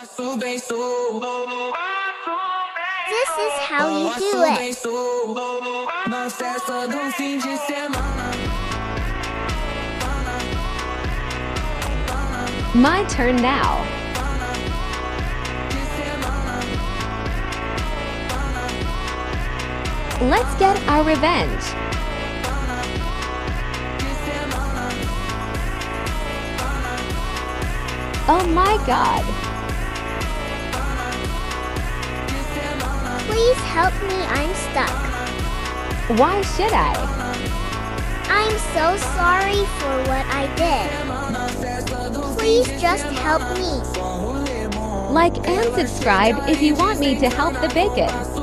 This is how you do it. My turn now. Let's get our revenge. Oh my god. Please help me, I'm stuck. Why should I? I'm so sorry for what I did. Please just help me. Like and subscribe if you want me to help the bacon.